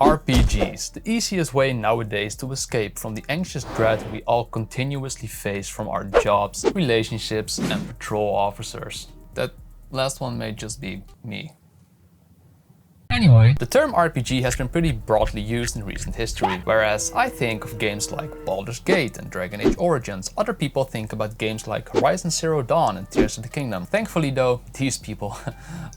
RPGs, the easiest way nowadays to escape from the anxious dread we all continuously face from our jobs, relationships and patrol officers. That last one may just be me. Anyway, the term RPG has been pretty broadly used in recent history, whereas I think of games like Baldur's Gate and Dragon Age Origins, other people think about games like Horizon Zero Dawn and Tears of the Kingdom. Thankfully though, these people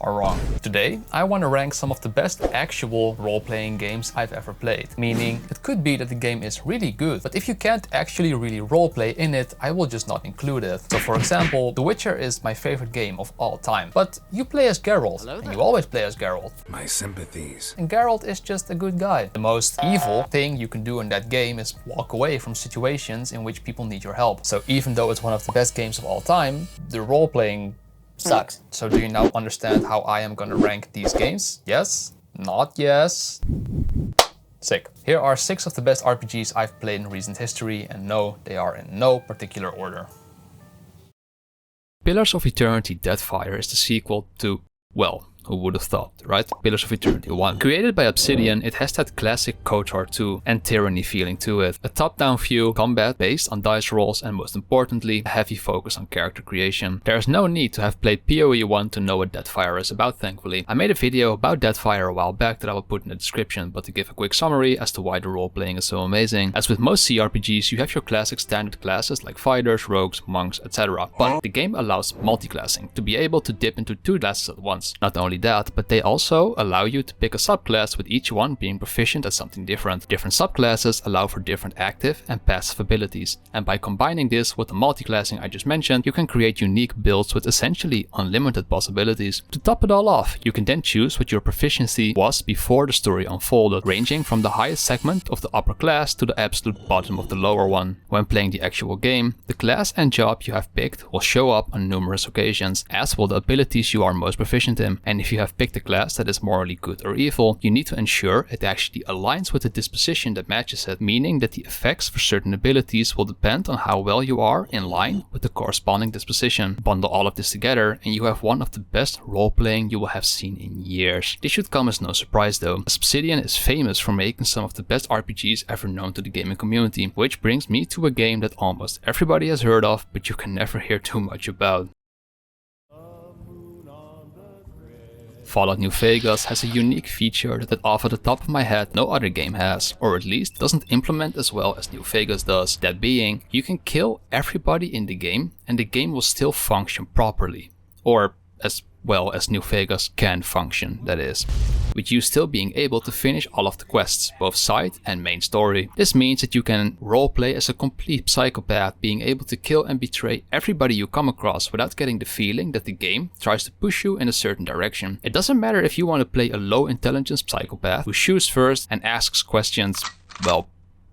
are wrong. Today, I want to rank some of the best actual role-playing games I've ever played. Meaning, it could be that the game is really good, but if you can't actually really roleplay in it, I will just not include it. So for example, The Witcher is my favorite game of all time, but you play as Geralt, and you always play as Geralt. My sympathies. And Geralt is just a good guy. The most evil thing you can do in that game is walk away from situations in which people need your help. So even though it's one of the best games of all time, the role-playing sucks. So do you now understand how I am gonna rank these games? Yes? Not yes? Sick. Here are 6 of the best RPGs I've played in recent history, and no, they are in no particular order. Pillars of Eternity Deadfire is the sequel to, well, who would have thought, right? Pillars of Eternity 1. Created by Obsidian, it has that classic KOTOR 2 and Tyranny feeling to it. A top-down view, combat based on dice rolls, and most importantly, a heavy focus on character creation. There is no need to have played PoE 1 to know what Deadfire is about, thankfully. I made a video about Deadfire a while back that I will put in the description, but to give a quick summary as to why the role-playing is so amazing. As with most CRPGs, you have your classic standard classes like fighters, rogues, monks, etc. But the game allows multi-classing, to be able to dip into 2 classes at once. Not only that, but they also allow you to pick a subclass with each one being proficient at something different. Different subclasses allow for different active and passive abilities, and by combining this with the multi-classing I just mentioned, you can create unique builds with essentially unlimited possibilities. To top it all off, you can then choose what your proficiency was before the story unfolded, ranging from the highest segment of the upper class to the absolute bottom of the lower one. When playing the actual game, the class and job you have picked will show up on numerous occasions, as will the abilities you are most proficient in, and if you have picked a class that is morally good or evil, you need to ensure it actually aligns with the disposition that matches it, meaning that the effects for certain abilities will depend on how well you are in line with the corresponding disposition. Bundle all of this together and you have one of the best role-playing you will have seen in years. This should come as no surprise though, as Obsidian is famous for making some of the best RPGs ever known to the gaming community, which brings me to a game that almost everybody has heard of, but you can never hear too much about. Fallout New Vegas has a unique feature that off the top of my head no other game has, or at least doesn't implement as well as New Vegas does. That being, you can kill everybody in the game and the game will still function properly. Or as well as New Vegas can function, that is. With you still being able to finish all of the quests, both side and main story. This means that you can roleplay as a complete psychopath, being able to kill and betray everybody you come across without getting the feeling that the game tries to push you in a certain direction. It doesn't matter if you want to play a low intelligence psychopath who shoots first and asks questions, well,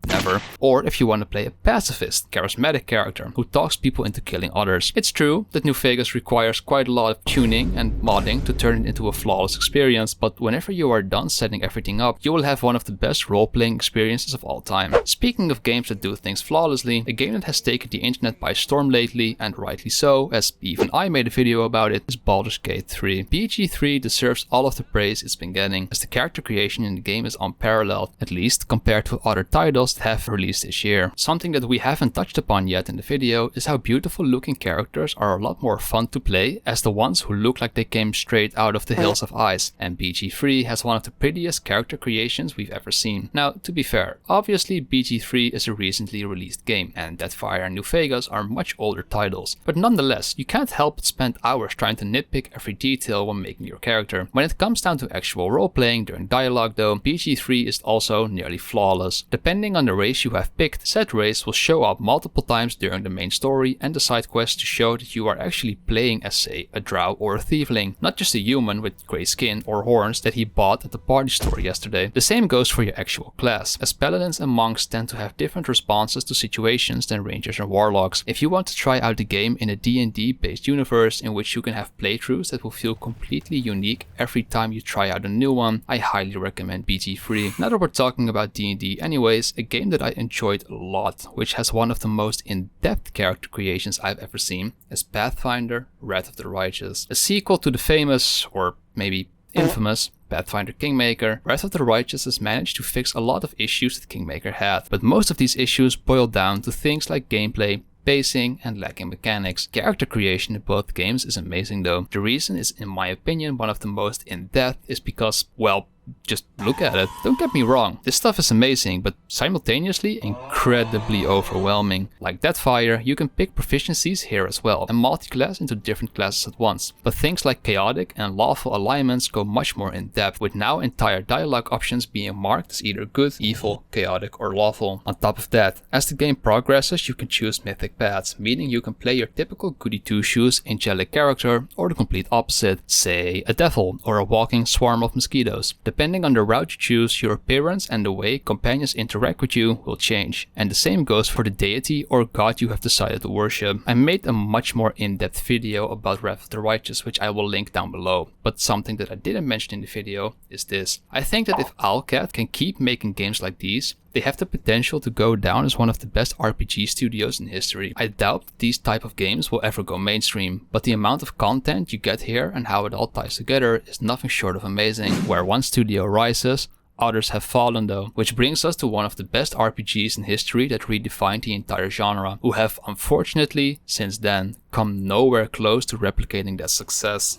never. Or if you want to play a pacifist, charismatic character who talks people into killing others. It's true that New Vegas requires quite a lot of tuning and modding to turn it into a flawless experience, but whenever you are done setting everything up, you will have one of the best role-playing experiences of all time. Speaking of games that do things flawlessly, a game that has taken the internet by storm lately, and rightly so, as even I made a video about it, is Baldur's Gate 3. BG3 deserves all of the praise it's been getting, as the character creation in the game is unparalleled, at least compared to other titles that have released this year. Something that we haven't touched upon yet in the video is how beautiful looking characters are a lot more fun to play as the ones who look like they came straight out of the Hills of Ice, and BG3 has one of the prettiest character creations we've ever seen. Now, to be fair, obviously BG3 is a recently released game, and Deadfire and New Vegas are much older titles, but nonetheless, you can't help but spend hours trying to nitpick every detail when making your character. When it comes down to actual role-playing during dialogue though, BG3 is also nearly flawless. Depending on the race you have picked, said race will show up multiple times during the main story and the side quests to show that you are actually playing as, say, a drow or a tiefling, not just a human with grey skin or horns that he bought at the party store yesterday. The same goes for your actual class, as paladins and monks tend to have different responses to situations than rangers and warlocks. If you want to try out the game in a D&D based universe in which you can have playthroughs that will feel completely unique every time you try out a new one, I highly recommend BG3. Now that we're talking about D&D anyways, a game that I enjoyed a lot, which has one of the most in-depth character creations I've ever seen, is Pathfinder: Wrath of the Righteous, a sequel to the famous, or maybe infamous, Pathfinder Kingmaker, Wrath of the Righteous has managed to fix a lot of issues that Kingmaker had, but most of these issues boil down to things like gameplay, pacing, and lacking mechanics. Character creation in both games is amazing though. The reason is, in my opinion, one of the most in-depth is because, well, just look at it. Don't get me wrong, this stuff is amazing, but simultaneously incredibly overwhelming. Like Deadfire, you can pick proficiencies here as well, and multi-class into different classes at once. But things like chaotic and lawful alignments go much more in depth, with now entire dialogue options being marked as either good, evil, chaotic, or lawful. On top of that, as the game progresses, you can choose mythic paths, meaning you can play your typical goody two-shoes angelic character, or the complete opposite, say a devil or a walking swarm of mosquitoes. Depending on the route you choose, your appearance and the way companions interact with you will change, and the same goes for the deity or god you have decided to worship. I made a much more in-depth video about Wrath of the Righteous, which I will link down below, but something that I didn't mention in the video is this. I think that if Owlcat can keep making games like these, they have the potential to go down as one of the best RPG studios in history. I doubt these type of games will ever go mainstream, but the amount of content you get here and how it all ties together is nothing short of amazing. Where one studio rises, others have fallen though, which brings us to one of the best RPGs in history that redefined the entire genre, who have unfortunately since then come nowhere close to replicating that success.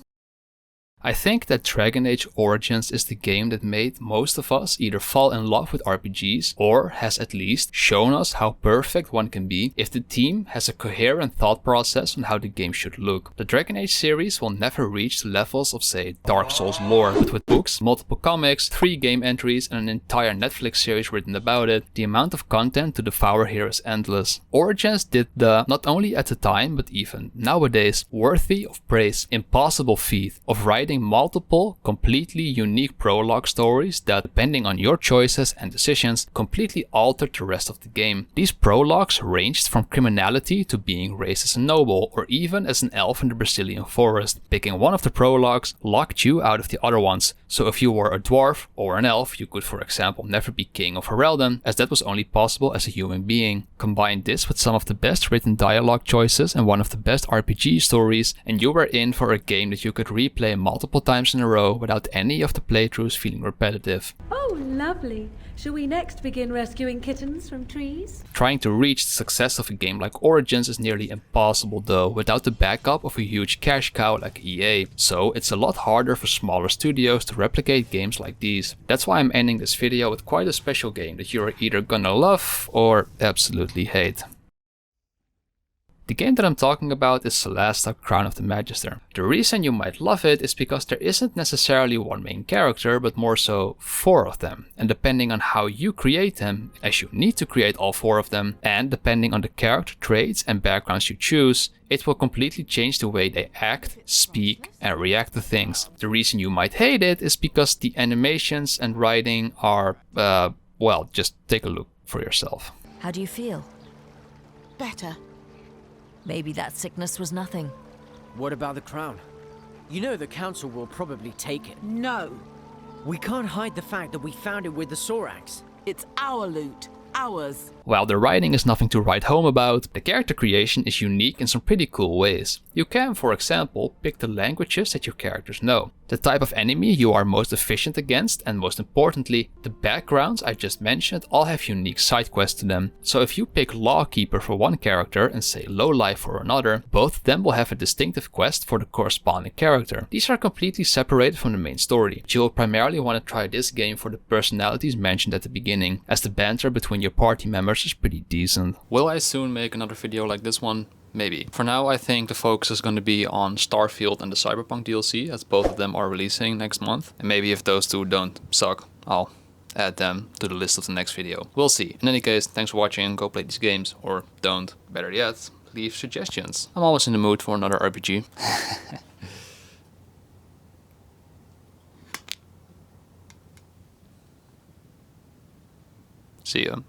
I think that Dragon Age Origins is the game that made most of us either fall in love with RPGs or has at least shown us how perfect one can be if the team has a coherent thought process on how the game should look. The Dragon Age series will never reach the levels of, say, Dark Souls lore, but with books, multiple comics, 3 game entries and an entire Netflix series written about it, the amount of content to devour here is endless. Origins did the, not only at the time but even nowadays, worthy of praise, impossible feat of writing multiple, completely unique prologue stories that, depending on your choices and decisions, completely altered the rest of the game. These prologues ranged from criminality to being raised as a noble, or even as an elf in the Brazilian forest. Picking one of the prologues locked you out of the other ones, so if you were a dwarf or an elf, you could, for example, never be king of Heraldon, as that was only possible as a human being. Combine this with some of the best written dialogue choices and one of the best RPG stories, and you were in for a game that you could replay multiple times in a row without any of the playthroughs feeling repetitive. Oh, lovely. Shall we next begin rescuing kittens from trees? Trying to reach the success of a game like Origins is nearly impossible though, without the backup of a huge cash cow like EA. So it's a lot harder for smaller studios to replicate games like these. That's why I'm ending this video with quite a special game that you're either gonna love or absolutely hate. The game that I'm talking about is Solasta Crown of the Magister. The reason you might love it is because there isn't necessarily one main character, but more so 4 of them. And depending on how you create them, as you need to create all 4 of them, and depending on the character traits and backgrounds you choose, it will completely change the way they act, speak, and react to things. The reason you might hate it is because the animations and writing are, well, just take a look for yourself. How do you feel? Better. Maybe that sickness was nothing. What about the crown? You know the council will probably take it. No. We can't hide the fact that we found it with the Sorax. It's our loot. Ours. While the writing is nothing to write home about, the character creation is unique in some pretty cool ways. You can, for example, pick the languages that your characters know, the type of enemy you are most efficient against, and most importantly, the backgrounds I just mentioned all have unique side quests to them. So if you pick Lawkeeper for one character and say Lowlife for another, both of them will have a distinctive quest for the corresponding character. These are completely separated from the main story, but you will primarily want to try this game for the personalities mentioned at the beginning, as the banter between your party members is pretty decent. Will I soon make another video like this one? Maybe. For now, I think the focus is going to be on Starfield and the Cyberpunk DLC, as both of them are releasing next month. And maybe if those two don't suck, I'll add them to the list of the next video. We'll see. In any case, thanks for watching. Go play these games, or don't. Better yet, leave suggestions. I'm always in the mood for another RPG. See ya.